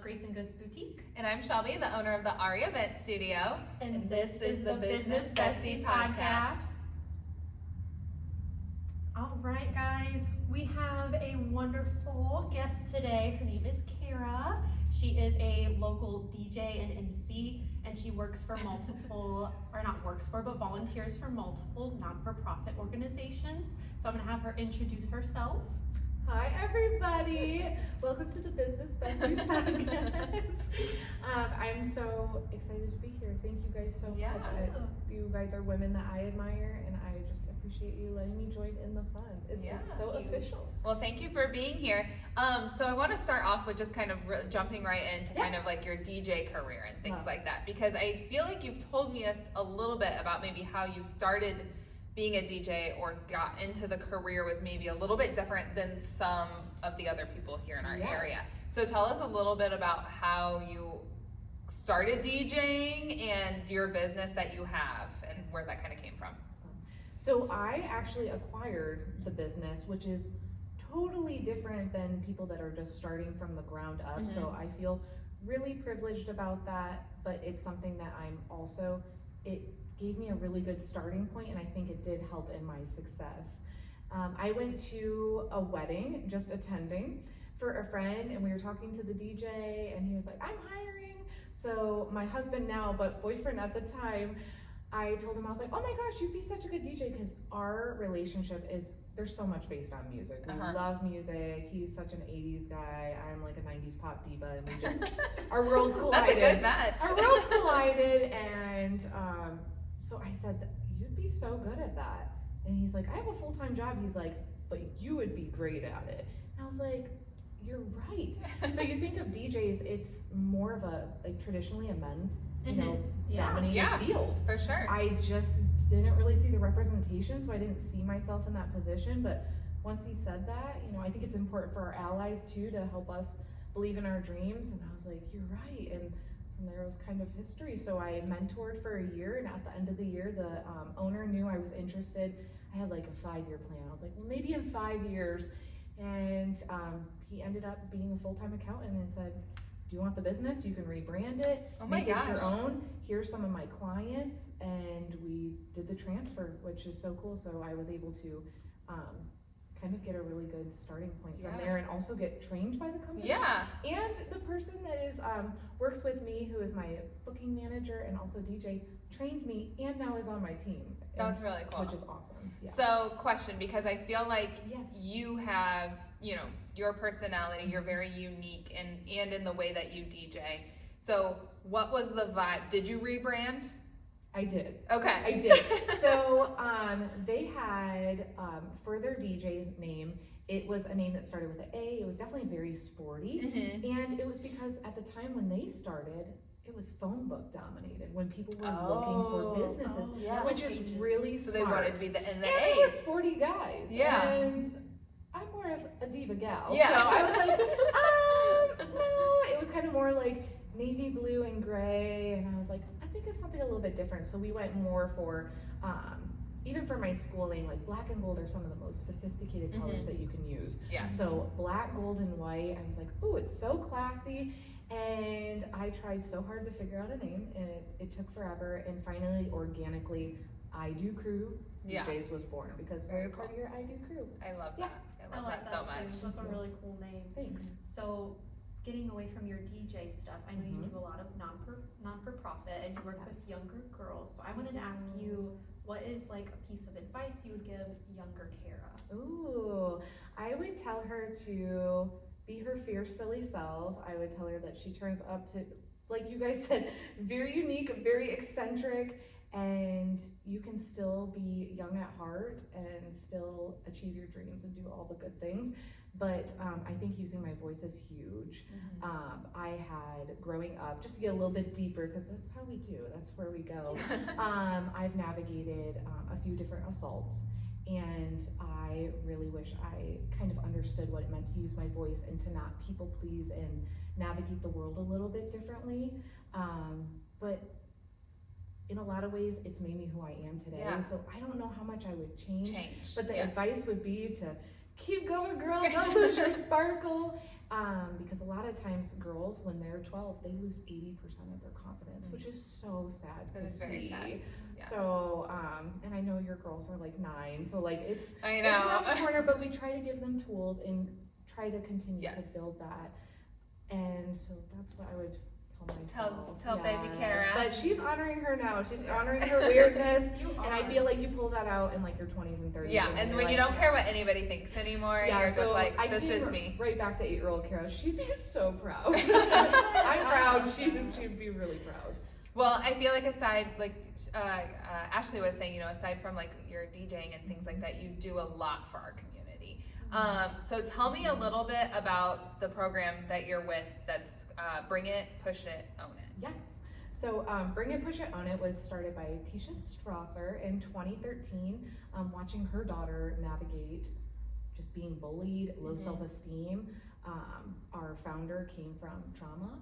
Grace and Goods Boutique. And I'm Shelby, the owner of the Ari Event Studio. And this is the Business Bestie Podcast. All right, guys, we have a wonderful guest today. Her name is Kara. She is a local DJ and MC, and she works for multiple, or not works for, but volunteers for multiple non-for-profit organizations. So I'm going to have her introduce herself. Hi everybody! Welcome to the Business Besties Podcast. I'm so excited to be here. Thank you guys so much. You guys are women that I admire, and I just appreciate you letting me join in the fun. It's so official. Well, thank you for being here. So I want to start off with just kind of jumping right into kind of like your DJ career and things like that, because I feel like you've told me a little bit about maybe how you started being a DJ or got into the career was maybe a little bit different than some of the other people here in our area. So tell us a little bit about how you started DJing and your business that you have and where that kind of came from. So I actually acquired the business, which is totally different than people that are just starting from the ground up. Mm-hmm. So I feel really privileged about that, but it's something that I'm also, it gave me a really good starting point, and I think it did help in my success. I went to a wedding, just attending, for a friend, and we were talking to the DJ, and he was like, I'm hiring. So my husband now, but boyfriend at the time, I told him, I was like, oh my gosh, you'd be such a good DJ, because our relationship is, there's so much based on music. We love music. He's such an 80s guy. I'm like a 90s pop diva, and we just, our worlds collided. That's a good match. Our worlds collided, and so I said, you'd be so good at that. And he's like, I have a full-time job. He's like, but you would be great at it. And I was like, you're right. So you think of DJs, it's more of a, like traditionally a men's, dominated field. For sure. I just didn't really see the representation, so I didn't see myself in that position. But once he said that, I think it's important for our allies too to help us believe in our dreams. And I was like, you're right. And there was kind of history. So I mentored for a year, and at the end of the year, the owner knew I was interested. I had like a 5-year plan. I was like, well, maybe in 5 years. And he ended up being a full-time accountant and said, do you want the business? You can rebrand it, make it your own. Here's some of my clients. And we did the transfer, which is so cool. So I was able to kind of get a really good starting point from there, and also get trained by the company. And the person that is works with me, who is my booking manager and also DJ, trained me and now is on my team. That's really cool. Which is awesome. So question, because I feel like you have, your personality, you're very unique and in the way that you DJ. So what was the vibe? Did you rebrand? I did. Okay. I did. So they had, for their DJ's name, it was a name that started with an A. It was definitely very sporty. Mm-hmm. And it was because at the time when they started, it was phone book dominated when people were looking for businesses, which is really smart. So they wanted to be in the and A's. They were sporty guys. Yeah. And I'm more of a diva gal. Yeah. So I was like, no. It was kind of more like navy blue and gray. And I was like, I think it's something a little bit different. So we went more for, even for my schooling, like black and gold are some of the most sophisticated colors that you can use. Yeah. So black, gold, and white, I was like, ooh, it's so classy. And I tried so hard to figure out a name, and it took forever. And finally, organically, I Do Crew DJs was born, because we're part of your I Do Crew. I love that. I love that so much. That's a really cool name. Thanks. So getting away from your DJ stuff, I know you do a lot of non-for-profit, and you work with younger girls. So I wanted to ask you, what is like a piece of advice you would give younger Kara? Ooh, I would tell her to be her fierce, silly self. I would tell her that she turns up to, like you guys said, very unique, very eccentric, and you can still be young at heart and still achieve your dreams and do all the good things. But I think using my voice is huge. I had, growing up, just to get a little bit deeper, because that's how we do, that's where we go. I've navigated a few different assaults, and I really wish I kind of understood what it meant to use my voice and to not people please and navigate the world a little bit differently. But in a lot of ways, it's made me who I am today. So I don't know how much I would change. But the advice would be to keep going, girl, don't lose your sparkle. Because a lot of times girls, when they're 12, they lose 80% of their confidence, which is so sad to see. Very sad. Yeah. So, and I know your girls are like 9, so like it's I know. it's around the corner, but we try to give them tools and try to continue Yes. to build that. And so that's what I would tell myself. Tell baby Kara. But she's honoring her now. She's honoring her weirdness. You And I feel like you pull that out in like your 20s and 30s. Yeah, and you're when like, you don't care what anybody thinks anymore, you're so just like, I this came is me. Right back to 8-year-old Kara. She'd be so proud. I'm proud. She'd be really proud. Well, I feel like aside, like Ashley was saying, aside from like your DJing and things like that, you do a lot for our community. So tell me a little bit about the program that you're with that's Bring It, Push It, Own It. Yes. So Bring It, Push It, Own It was started by Tisha Strasser in 2013, watching her daughter navigate just being bullied, low self-esteem. Our founder came from trauma,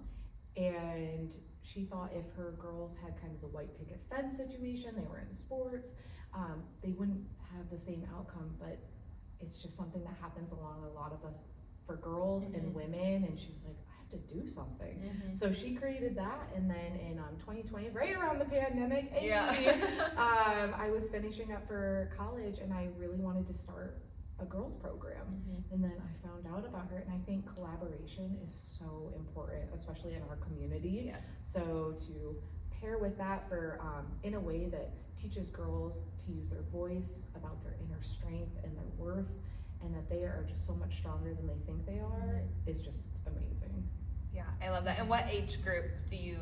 and she thought if her girls had kind of the white picket fence situation, they were in sports, they wouldn't have the same outcome, but it's just something that happens along a lot of us for girls and women, and she was like, I have to do something. So she created that, and then in 2020, right around the pandemic, I was finishing up for college, and I really wanted to start a girls program. And then I found out about her, and I think collaboration is so important, especially in our community. Yes. So to pair with that for in a way that teaches girls to use their voice, about their inner strength and their worth, and that they are just so much stronger than they think they are, is just amazing. Yeah, I love that. And what age group do you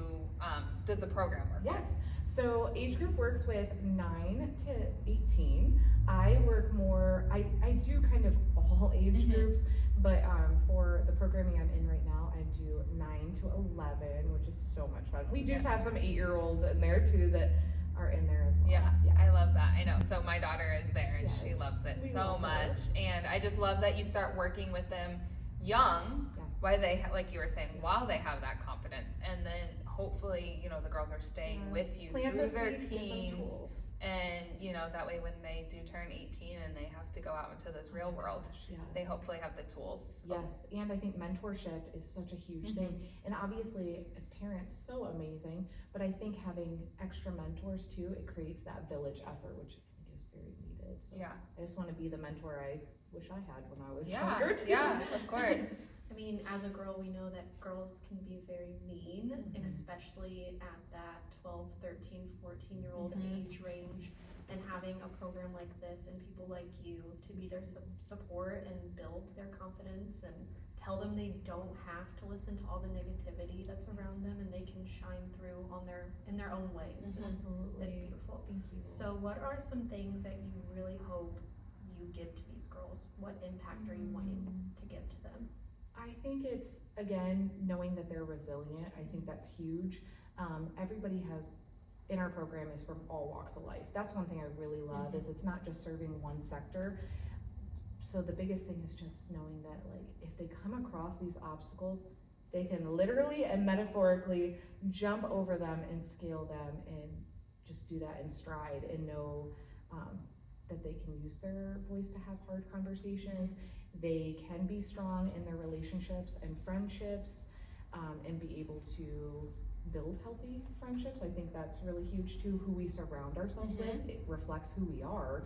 does the program work with? Yes. So age group works with 9 to 18. I work more, I do kind of all age groups, but for the programming I'm in right now, I do 9 to 11, which is so much fun. We do have some 8-year-olds in there too that are in there as well. Yeah, I love that. I know. So my daughter is there, and she Yes. loves it We so love her. much. And I just love that you start working with them young, why they like you were saying, while they have that confidence, and then hopefully the girls are staying with you Plant through the their seeds, give them teens, tools. and that way when they do turn 18 and they have to go out into this real world, they Yes. hopefully have the tools. Yes, and I think mentorship is such a huge thing. And obviously, as parents, so amazing. But I think having extra mentors too, it creates that village effort, which I think is very needed. So Yeah. I just want to be the mentor I wish I had when I was Yeah, younger too. yeah, of course. I mean, as a girl, we know that girls can be very mean, especially at that 12, 13, 14-year-old age range. And having a program like this and people like you to be their support and build their confidence and tell them they don't have to listen to all the negativity that's around them, and they can shine through in their own way. It's just Absolutely. it's beautiful. Thank you. So what are some things that you really hope you give to these girls? What impact are you wanting to give to them? I think it's, again, knowing that they're resilient. I think that's huge. Everybody in our program is from all walks of life. That's one thing I really love, is it's not just serving one sector. So the biggest thing is just knowing that, like, if they come across these obstacles, they can literally and metaphorically jump over them and scale them, and just do that in stride, and know that they can use their voice to have hard conversations. They can be strong in their relationships and friendships, and be able to build healthy friendships. I think that's really huge too. Who we surround ourselves with, it reflects who we are.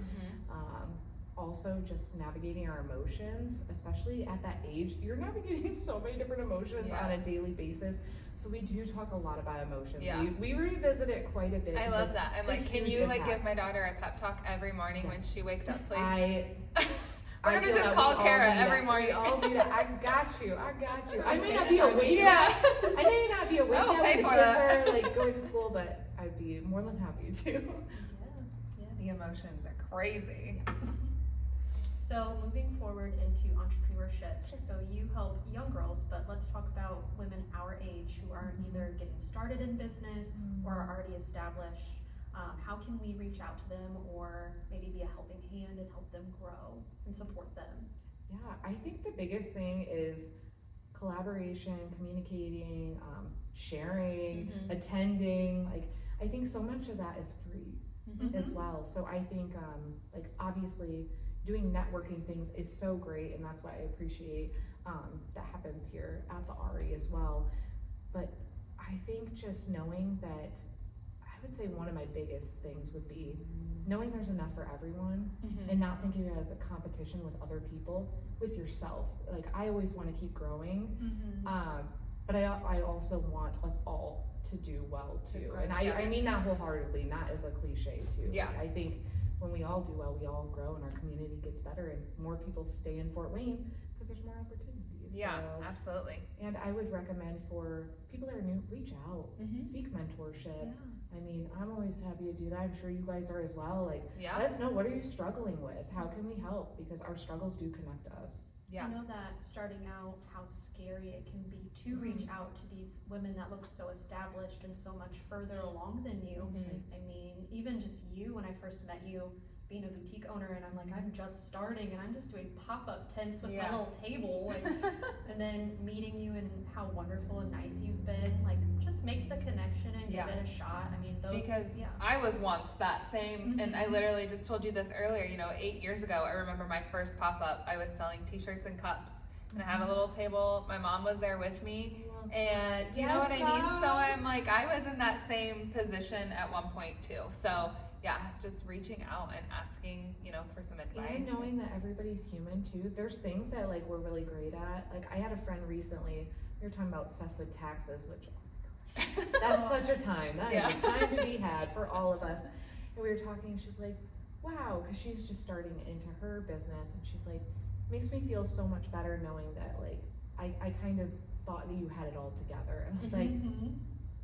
Also, just navigating our emotions, especially at that age, you're navigating so many different emotions on a daily basis. So we do talk a lot about emotions. Yeah. We revisit it quite a bit. I love that. I'm it's a like, can huge you like give impact. my daughter a pep talk every morning when she wakes up, please? I We're gonna feel just that call we all Kara need every that. morning. We all need it. I got you. I may not be awake. Yeah. I may not be awake I'll now pay when the for kids that. are like going to school, but I'd be more than happy to. The emotions are crazy. So moving forward into entrepreneurship, so you help young girls, but let's talk about women our age who are either getting started in business or are already established. How can we reach out to them, or maybe be a helping hand and help them grow and support them? Yeah, I think the biggest thing is collaboration, communicating, sharing, attending. Like, I think so much of that is free as well. So I think, like, obviously doing networking things is so great, and that's why I appreciate that happens here at the RE as well. But I think just knowing that, I would say one of my biggest things would be knowing there's enough for everyone, and not thinking of it as a competition with other people, with yourself. Like, I always want to keep growing, but I also want us all to do well too. And I mean that wholeheartedly, not as a cliche too. Yeah. Like, I think when we all do well, we all grow and our community gets better, and more people stay in Fort Wayne because there's more opportunities. Yeah, So, absolutely. and I would recommend for people that are new, reach out, seek mentorship. I mean, I'm always happy to do that. I'm sure you guys are as well. Like, let us know, what are you struggling with? How can we help? Because our struggles do connect us. I know that starting out, how scary it can be to reach out to these women that look so established and so much further along than you. I mean, even just you, when I first met you, being a boutique owner, and I'm like, I'm just starting and I'm just doing pop-up tents with my little table, like, and then meeting you and how wonderful and nice you've been, like, just make the connection and give it a shot. I mean, those, because I was once that same, and I literally just told you this earlier, you know, 8 years ago, I remember my first pop-up, I was selling t-shirts and cups, and I had a little table, my mom was there with me, and you know what I mean? So I'm like, I was in that same position at one point too. So yeah, just reaching out and asking, you know, for some advice. And knowing that everybody's human too. There's things that, like, we're really great at. Like, I had a friend recently, we were talking about stuff with taxes, which, oh my gosh, that's such a time. That is a time to be had for all of us. And we were talking, and she's like, wow, because she's just starting into her business, and she's like, makes me feel so much better knowing that, like, I kind of thought that you had it all together. And I was like,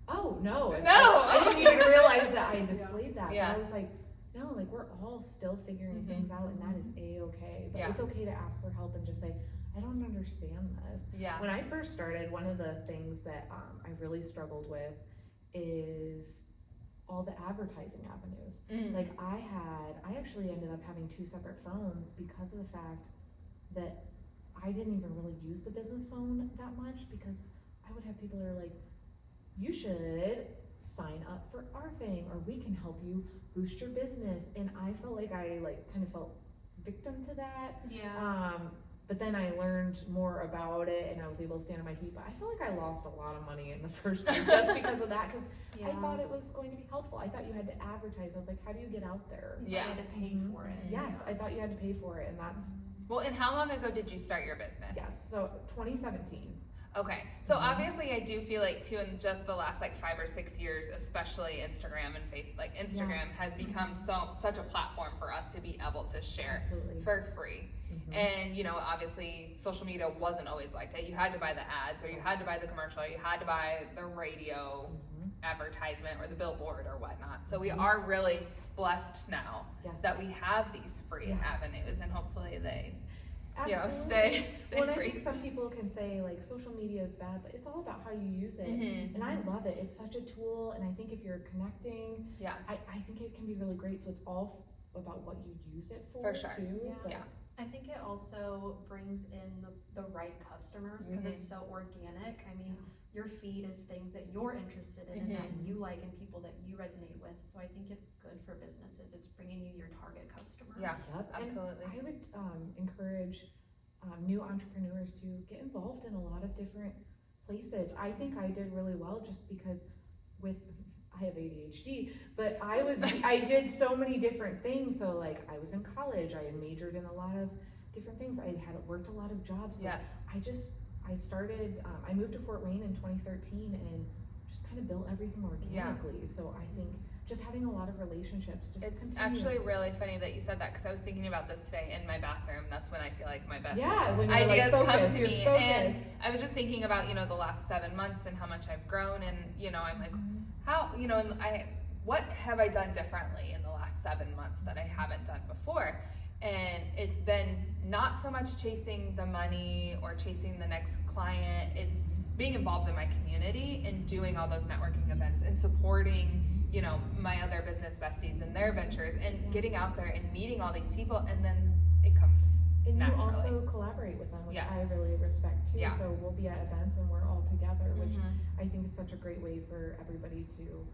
oh, no. I didn't even realize that I displayed that. Yeah. But I was like, no, like, we're all still figuring things out, and that is A-okay. But it's okay to ask for help and just say, I don't understand this. Yeah. When I first started, one of the things that I really struggled with is all the advertising avenues. Like, I actually ended up having 2 separate phones because of the fact that I didn't even really use the business phone that much, because I would have people that are like, you should sign up for our thing, or we can help you boost your business. And I felt like I kind of felt victim to that. But then I learned more about it, and I was able to stand on my feet. But I feel like I lost a lot of money in the first year just because of that, because I thought it was going to be helpful. I thought you had to advertise. I was like, how do you get out there? You had to pay for it. Yes, I thought you had to pay for it, and that's... Well, and how long ago did you start your business? Yes, so 2017. Okay, so obviously I do feel like too, in just the last like 5 or 6 years, especially Instagram and Instagram has become such a platform for us to be able to share for free. And you know, obviously social media wasn't always like that. You had to buy the ads, or you had to buy the commercial, or you had to buy the radio advertisement or the billboard or whatnot. So we are really blessed now that we have these free avenues, and hopefully they stay well, free. I think some people can say, like, social media is bad, but it's all about how you use it. And I love it. It's such a tool, and I think if you're connecting, I think it can be really great. So it's all about what you use it for too. I think it also brings in the right customers, because it's so organic. I mean, your feed is things that you're interested in and that you like, and people that you resonate with. So I think it's good for businesses. It's bringing you your target customer. Absolutely. And I would encourage new entrepreneurs to get involved in a lot of different places. I think I did really well just because I have ADHD, but I did so many different things. So, like, I was in college, I had majored in a lot of different things. I had worked a lot of jobs. So I started, I moved to Fort Wayne in 2013 and just kind of built everything organically. So I think just having a lot of relationships. It's actually really funny that you said that, because I was thinking about this today in my bathroom. That's when I feel like my best when ideas come to me. And I was just thinking about, you know, the last 7 months and how much I've grown, and, you know, I'm like, how, you know, what have I done differently in the last 7 months that I haven't done before? And it's been not so much chasing the money or chasing the next client. It's being involved in my community and doing all those networking events and supporting, you know, my other business besties and their ventures, and getting out there and meeting all these people, and then it comes naturally. You also collaborate with them, which I really respect too. So we'll be at events and we're all together, which I think is such a great way for everybody to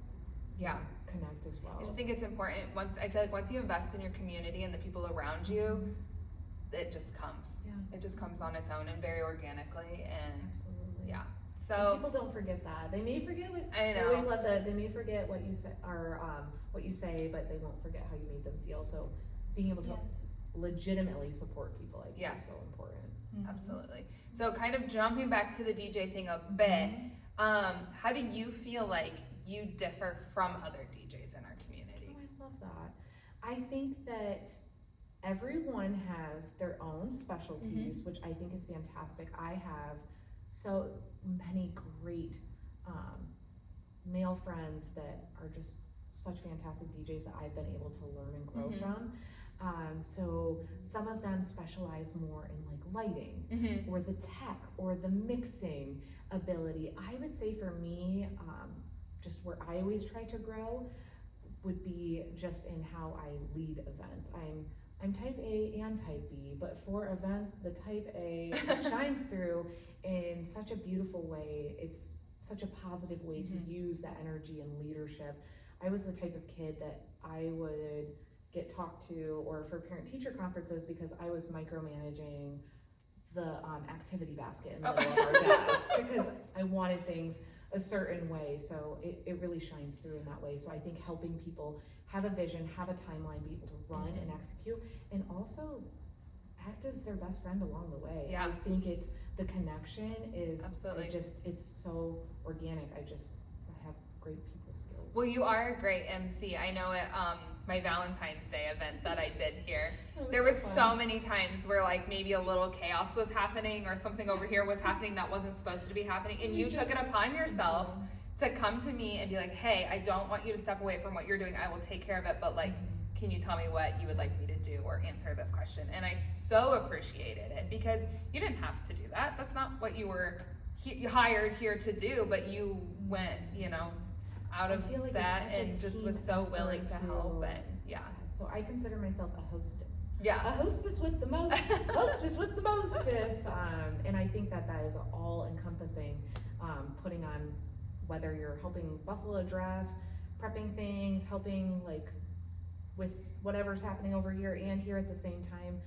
connect as well. I just think it's important. I feel like once you invest in your community and the people around you, it just comes. Yeah. It just comes on its own and very organically, and Absolutely. yeah. And So people don't forget that. They may forget what I they know. always love that. They may forget what you say or what you say, but they won't forget how you made them feel. So being able to Yes. legitimately support people, I think, Yes. is so important. Absolutely. So kind of jumping back to the DJ thing a bit, how do you feel like you differ from other DJs in our community? Oh, I love that. I think that everyone has their own specialties, which I think is fantastic. I have so many great male friends that are just such fantastic DJs that I've been able to learn and grow from. So some of them specialize more in like lighting or the tech or the mixing ability. I would say for me, just where I always try to grow would be just in how I lead events. I'm type A and type B, but for events, the type A shines through in such a beautiful way. It's such a positive way to use that energy and leadership. I was the type of kid that I would get talked to or for parent-teacher conferences because I was micromanaging the activity basket in the middle of our desk because I wanted things a certain way. So it really shines through in that way. So I think helping people have a vision, have a timeline, be able to run and execute, and also act as their best friend along the way. Yeah. I think it's the connection is Absolutely. it's so organic. I have great people skills. Well, you are a great MC. I know at my Valentine's Day event that I did here, there was so many times where like maybe a little chaos was happening or something over here was happening that wasn't supposed to be happening, and you took it upon yourself to come to me and be like, hey, I don't want you to step away from what you're doing. I will take care of it, but like, can you tell me what you would like me to do or answer this question? And I so appreciated it because you didn't have to do that. That's not what you were hired here to do, but you went, out of feel like that it's such a and just team was so effort willing to help, and yeah. So I consider myself a hostess. Yeah. A hostess with the most, hostess with the mostest. And I think that is all encompassing, putting on, whether you're helping bustle a dress, prepping things, helping like with whatever's happening over here and here at the same time.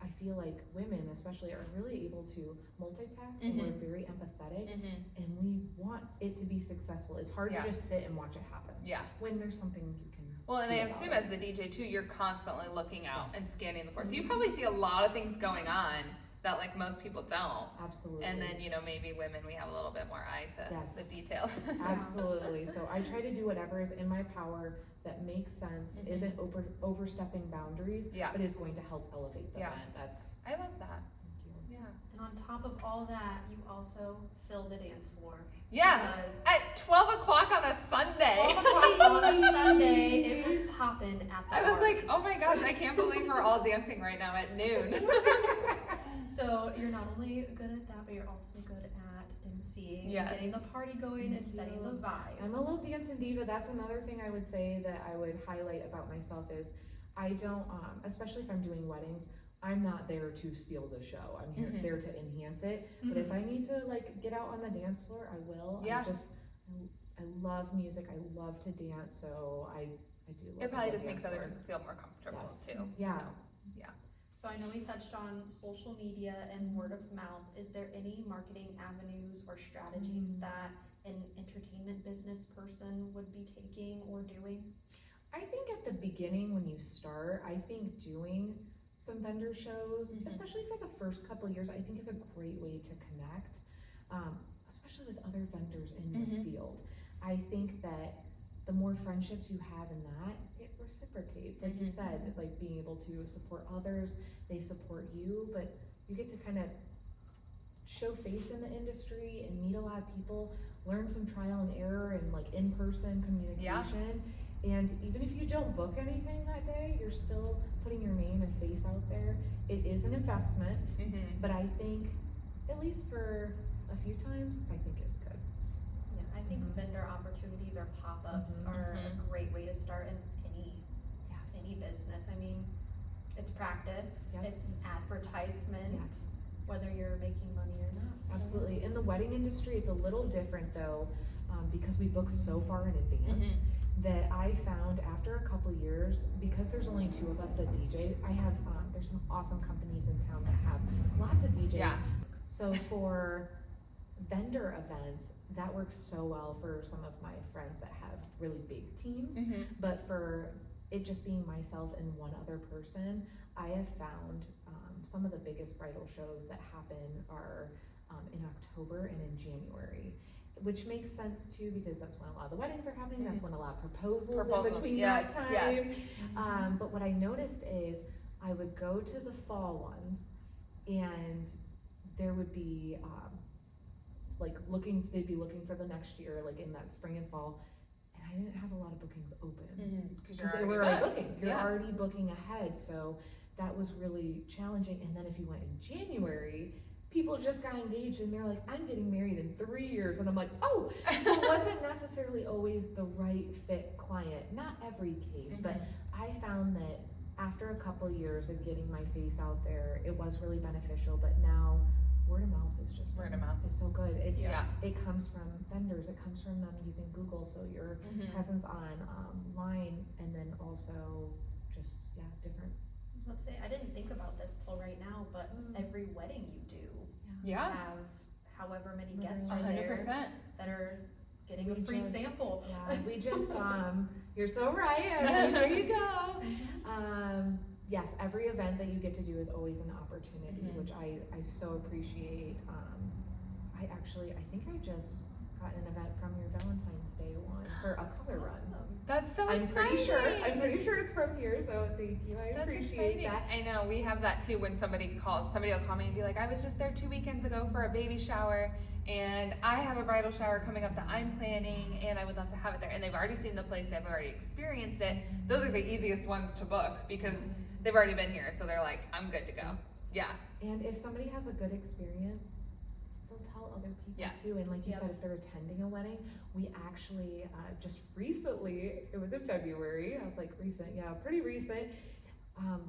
I feel like women especially are really able to multitask and we're very empathetic and we want it to be successful. It's hard to just sit and watch it happen. Yeah. When there's something you can Well, and do I about assume it. as the DJ too, you're constantly looking out and scanning the floor. So you probably see a lot of things going on that like most people don't. Absolutely. And then, maybe women, we have a little bit more eye to the detail. Absolutely. So I try to do whatever is in my power that makes sense, isn't overstepping boundaries, but is going to help elevate the event. I love that. Thank you. Yeah. And on top of all that, you also fill the dance floor. Yeah. Because At 12 o'clock on a Sunday. 12 o'clock on a Sunday, it was popping at the I was party. like, oh my gosh, I can't believe we're all dancing right now at noon. So you're not only good at that, but you're also good at emceeing, and getting the party going and setting the vibe. I'm a little dancing diva. That's another thing I would say that I would highlight about myself is I don't, especially if I'm doing weddings, I'm not there to steal the show. I'm here, there to enhance it. But if I need to like get out on the dance floor, I will. Yeah. I love music. I love to dance. So I do love It probably the just makes dance other floor. people feel more comfortable too. Yeah. So I know we touched on social media and word of mouth. Is there any marketing avenues or strategies that an entertainment business person would be taking or doing? I think at the beginning when you start, I think doing some vendor shows, especially for the first couple of years, I think is a great way to connect, especially with other vendors in your field. I think that the more friendships you have in that, it reciprocates. Like you said, like being able to support others, they support you, but you get to kind of show face in the industry and meet a lot of people, learn some trial and error and like in-person communication. And even if you don't book anything that day, you're still putting your name and face out there. It is an investment, but I think, at least for a few times, I think it's good. Yeah, I think vendor opportunities or pop-ups are a great way to start in any business. I mean, it's practice, it's advertisement, whether you're making money or not. So. Absolutely. In the wedding industry, it's a little different though, because we book so far in advance that I found after a couple years, because there's only 2 of us that DJ, I have, there's some awesome companies in town that have lots of DJs. Yeah. So for vendor events, that works so well for some of my friends that have really big teams. But for it just being myself and one other person, I have found some of the biggest bridal shows that happen are in October and in January, which makes sense too, because that's when a lot of the weddings are happening. That's when a lot of proposals in between that time. But what I noticed is I would go to the fall ones, and there would be they'd be looking for the next year, like in that spring and fall, and I didn't have a lot of bookings open because they were already booking. You're already booking ahead, so that was really challenging. And then if you went in January, people just got engaged and they're like, I'm getting married in 3 years, and I'm like, oh, so it wasn't necessarily always the right fit client, not every case, but I found that after a couple years of getting my face out there, it was really beneficial. But now word of mouth is just is so good. It comes from vendors, it comes from them using Google, so your presence online, and then also just different. I was about to say, I didn't think about this till right now, but every wedding you do have however many guests are there that are getting a free sample. We just you're so right. There you go. Yes, every event that you get to do is always an opportunity, which I so appreciate. I think I just got an event from your Valentine's Day one for a color run. That's so I'm exciting. pretty sure it's from here, so thank you. I appreciate that. I know, we have that too. When somebody calls, somebody will call me and be like, I was just there 2 weekends ago for a baby shower, and I have a bridal shower coming up that I'm planning, and I would love to have it there. And they've already seen the place, they've already experienced it. Those are the easiest ones to book because they've already been here, so they're like, I'm good to go. Yeah. And if somebody has a good experience, they'll tell other people too. And like you said, if they're attending a wedding, we actually just recently, it was in February, I was like pretty recent,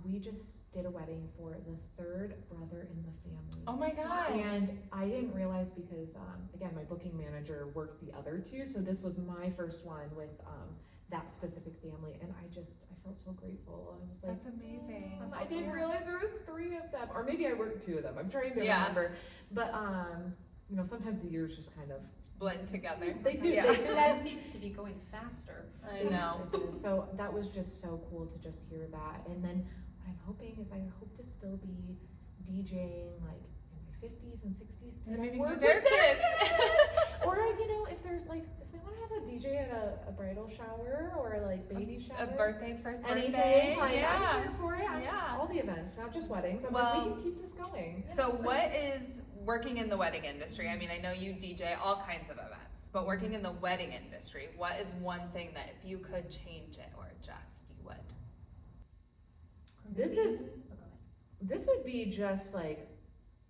we just did a wedding for the 3rd brother in the family. Oh my gosh. And I didn't realize because again, my booking manager worked the other 2, so this was my first one with that specific family, and I felt so grateful. I was like, that's amazing. I didn't realize there was 3 of them, or maybe I worked 2 of them. I'm trying to remember, but sometimes the years just kind of blend together. They do. That seems to be going faster. I know. So that was just so cool to just hear that. And then what I'm hoping is I hope to still be DJing like in my 50s and 60s to maybe work with their kids. Or if there's like, if they want to have a DJ at a bridal shower or like baby shower, a first birthday, anything, I'm here for it. All the events, not just weddings. I'm like, we can keep this going. So what is working in the wedding industry? I mean, I know you DJ all kinds of events, but working in the wedding industry, what is one thing that if you could change it or adjust, you would? This would be just like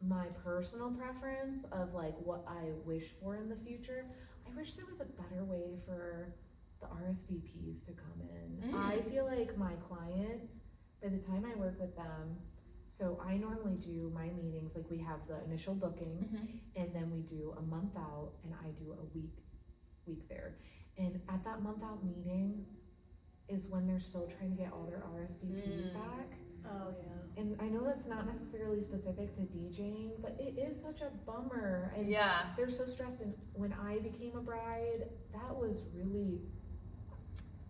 my personal preference of like what I wish for in the future. I wish there was a better way for the RSVPs to come in. I feel like my clients, by the time I work with them, so I normally do my meetings, like we have the initial booking, and then we do a month out, and I do a week there. And at that month out meeting is when they're still trying to get all their RSVPs back. Oh yeah. And I know that's not necessarily specific to DJing, but it is such a bummer. And they're so stressed. And when I became a bride, that was really,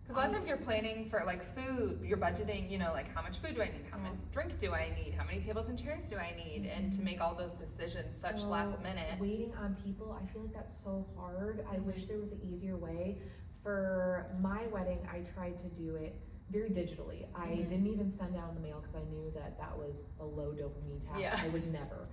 because a lot of times you're planning for like food, you're budgeting, like how much food do I need? How much drink do I need? How many tables and chairs do I need? And to make all those decisions such last minute. Waiting on people, I feel like that's so hard. I wish there was an easier way. For my wedding, I tried to do it very digitally. I didn't even send out in the mail because I knew that was a low dopamine task. I would never.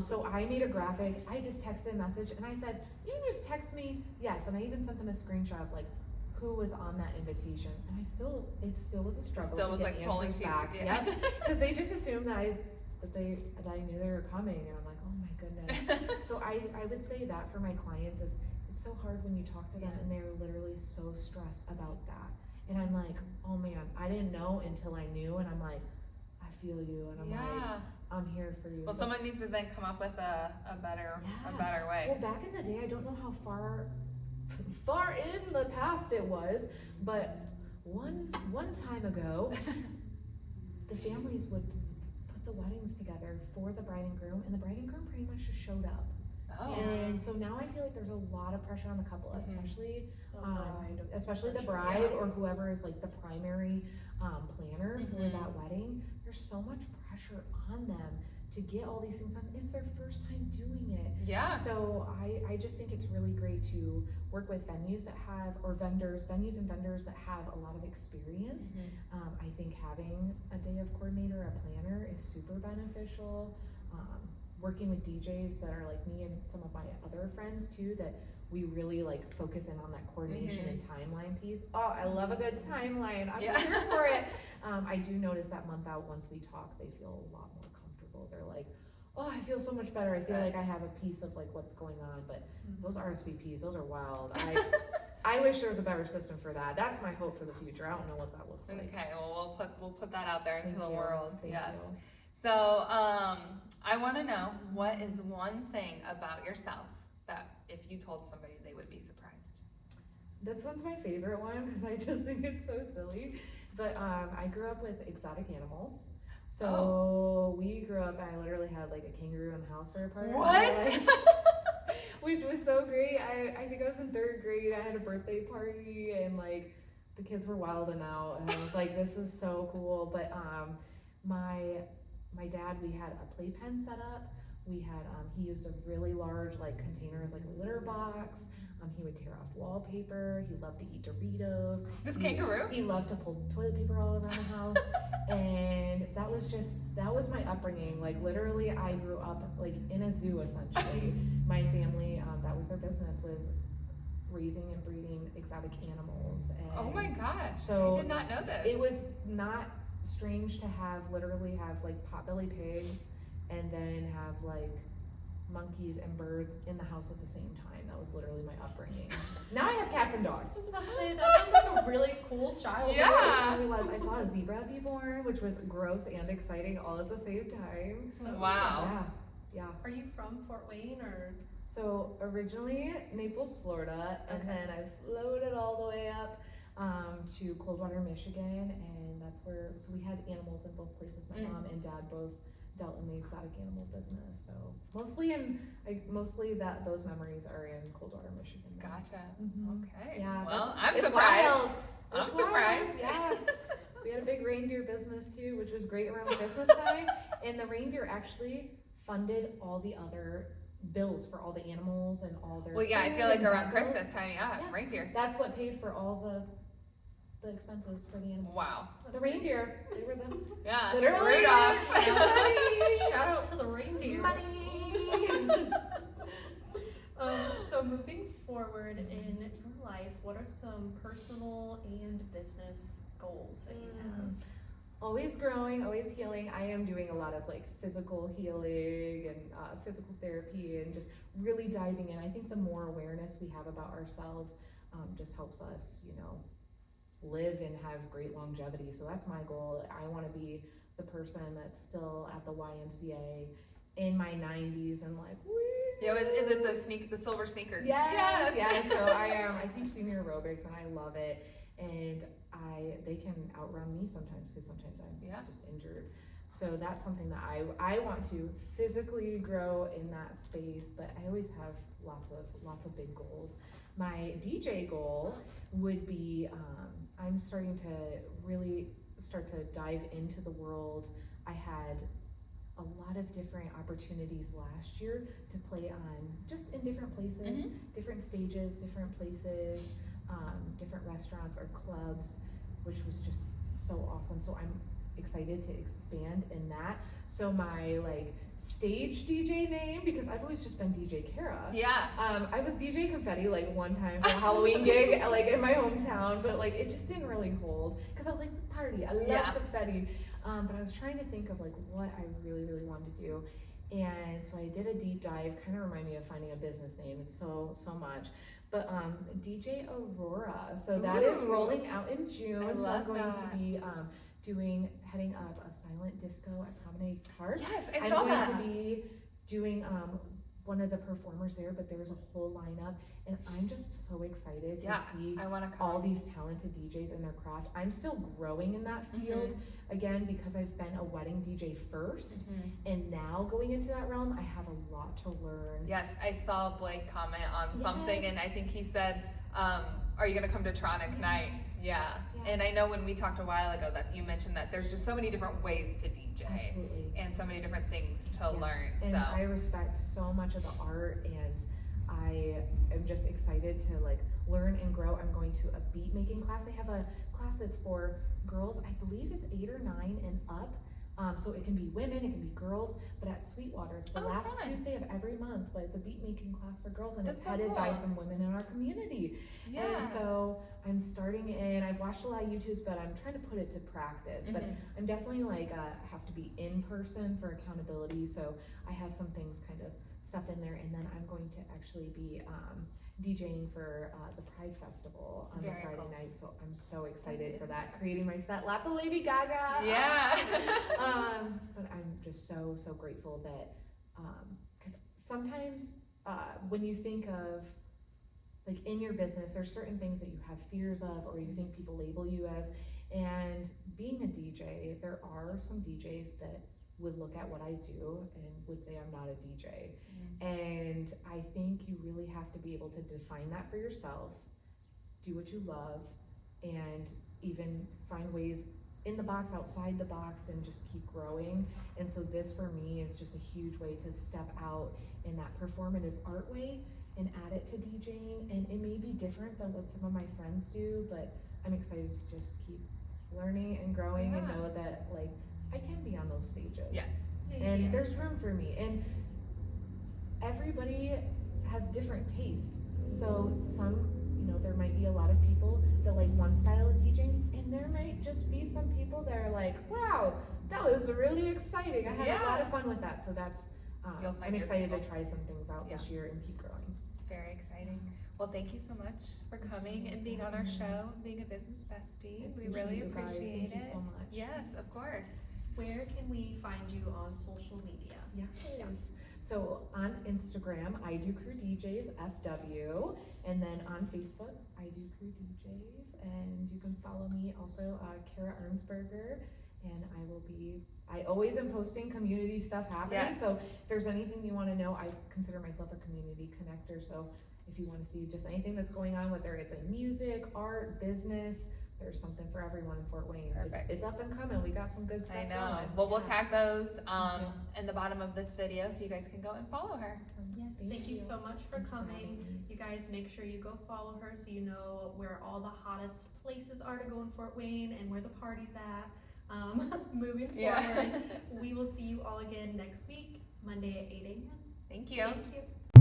So I made a graphic. I just texted a message and I said, you can just text me. Yes. And I even sent them a screenshot of like who was on that invitation. And it still was a struggle. Still was to get like pulling back. Yeah. Because they just assumed that I knew they were coming, and I'm like, oh my goodness. So I would say that for my clients is it's so hard when you talk to them and they're literally so stressed about that. And I'm like, oh man, I didn't know until I knew, and I'm like, I feel you, and I'm like, I'm here for you. Well, someone needs to then come up with a better way. Well, back in the day, I don't know how far far in the past it was, but one time ago, the families would put the weddings together for the bride and groom, and the bride and groom pretty much just showed up. Oh. And so now I feel like there's a lot of pressure on the couple, especially the bride, bride or whoever is like the primary planner for that wedding. There's so much pressure on them to get all these things done. It's their first time doing it. Yeah. So I just think it's really great to work with venues that have, or venues and vendors that have a lot of experience. I think having a day of coordinator, a planner is super beneficial. Working with DJs that are like me and some of my other friends too, that we really like focus in on that coordination and timeline piece. Oh, I love a good timeline. I'm here for it. I do notice that month out, once we talk, they feel a lot more comfortable. They're like, oh, I feel so much better. I feel like I have a piece of like what's going on. But those RSVPs, those are wild. I wish there was a better system for that. That's my hope for the future. I don't know what that looks like. Okay, well we'll put that out there into the you. world. Thank yes. you. So I want to know, what is one thing about yourself that if you told somebody they would be surprised? This one's my favorite one because I just think it's so silly. But I grew up with exotic animals. So we grew up, I literally had like a kangaroo in the house for a party. What? Which was so great. I think I was in 3rd grade. I had a birthday party and like the kids were wilding out and I was like, this is so cool. But my dad, we had a playpen set up. We had, he used a really large like container as like a litter box. He would tear off wallpaper. He loved to eat Doritos. This kangaroo? He loved to pull toilet paper all around the house. And that was my upbringing. Like literally I grew up like in a zoo essentially. My family, that was their business, was raising and breeding exotic animals. And oh my gosh, so I did not know this. It was not strange to literally have like potbelly pigs and then have like monkeys and birds in the house at the same time. That was literally my upbringing. Now I have cats and dogs. I was about to say, that sounds like a really cool childhood. Yeah. It really was. I saw a zebra be born, which was gross and exciting all at the same time. Wow. Yeah. Are you from Fort Wayne or? So originally Naples, Florida, and then I floated all the way up to Coldwater, Michigan, and that's where, so we had animals in both places. My mom and dad both dealt in the exotic animal business, so mostly those memories are in Coldwater, Michigan. Gotcha. Okay. Yeah. Well, I'm it's surprised. wild. I'm It's surprised. wild. Yeah. We had a big reindeer business too, which was great around Christmas time, and the reindeer actually funded all the other bills for all the animals and all their. Well, yeah, I food feel like and around vehicles. Christmas time, reindeers. That's what paid for all the expenses for the animals. Wow. The reindeer, they were the Literally. Rudolph. money. Shout out to the reindeer. Money. So moving forward in your life, what are some personal and business goals that you have? Always growing, always healing. I am doing a lot of like physical healing and physical therapy and just really diving in. I think the more awareness we have about ourselves just helps us, live and have great longevity. So that's my goal. I want to be the person that's still at the YMCA in my 90s and like, woo! Yeah, is it the silver sneaker? Yes. So I teach senior aerobics and I love it. And they can outrun me sometimes because sometimes I'm just injured. So that's something that I want to physically grow in that space, but I always have lots of big goals. My DJ goal would be, I'm starting to really start to dive into the world. I had a lot of different opportunities last year to play on just in different places, different stages, different places, different restaurants or clubs, which was just so awesome. So I'm excited to expand in that. So my stage DJ name, because I've always just been DJ Kara. Yeah. I was DJ Confetti one time for a Halloween gig in my hometown, but it just didn't really hold because I was the party. I love confetti. But I was trying to think of what I really, really wanted to do. And so I did a deep dive, kind of remind me of finding a business name. It's so much. But DJ Aurora. So that is rolling out in June. So I'm going to be heading up a silent disco at Promenade Park. Yes, I saw that. I'm going to be doing one of the performers there, but there's a whole lineup, and I'm just so excited to see I want to come. all these talented DJs in their craft. I'm still growing in that field, again, because I've been a wedding DJ first, and now going into that realm, I have a lot to learn. Yes, I saw Blake comment on something, and I think he said, are you going to come to Toronto tonight? Yeah. Yes. And I know when we talked a while ago that you mentioned that there's just so many different ways to DJ. Absolutely. And so many different things to learn. And I respect so much of the art, and I am just excited to like learn and grow. I'm going to a beat making class. They have a class that's for girls. I believe it's 8 or 9 and up. So it can be women, it can be girls, but at Sweetwater, it's the last Tuesday of every month, but it's a beat making class for girls, and it's headed by some women in our community. Yeah. And so I'm starting in, I've watched a lot of YouTubes, but I'm trying to put it to practice. But I'm definitely like, have to be in person for accountability. So I have some things kind of stuffed in there, and then I'm going to actually be DJing for the Pride Festival on the Friday night, so I'm so excited for that. Creating my set, lots of Lady Gaga. Yeah. But I'm just so grateful that, because sometimes when you think of like in your business, there's certain things that you have fears of, or you think people label you as. And being a DJ, there are some DJs that would look at what I do and would say I'm not a DJ. And I think you really have to be able to define that for yourself, do what you love, and even find ways in the box, outside the box, and just keep growing. And so this for me is just a huge way to step out in that performative art way and add it to DJing. And it may be different than what some of my friends do, but I'm excited to just keep learning and growing and know that like I can be on those stages. Yes. And there's room for me. And everybody has different taste. So some, there might be a lot of people that like one style of DJing, and there might just be some people that are like, wow, that was really exciting. I had a lot of fun with that. So that's, I'm excited to try some things out this year and keep growing. Very exciting. Well, thank you so much for coming and being on our show, being a business bestie. We really appreciate it. Thank you so much. Yes, of course. Where can we find you on social media? Yes. So on Instagram, I do Crew DJs FW, and then on Facebook, I do Crew DJs, and you can follow me also, Kara Ernsberger, and I always am posting community stuff happening. So if there's anything you want to know, I consider myself a community connector. So if you want to see just anything that's going on, whether it's in music, art, business, there's something for everyone in Fort Wayne. It's up and coming. We got some good stuff I know. going. Well, we'll tag those in the bottom of this video so you guys can go and follow her. Yes, thank you so much for coming. You guys make sure you go follow her so you know where all the hottest places are to go in Fort Wayne and where the party's at. Moving forward, we will see you all again next week, Monday at 8 a.m. Thank you. Thank you.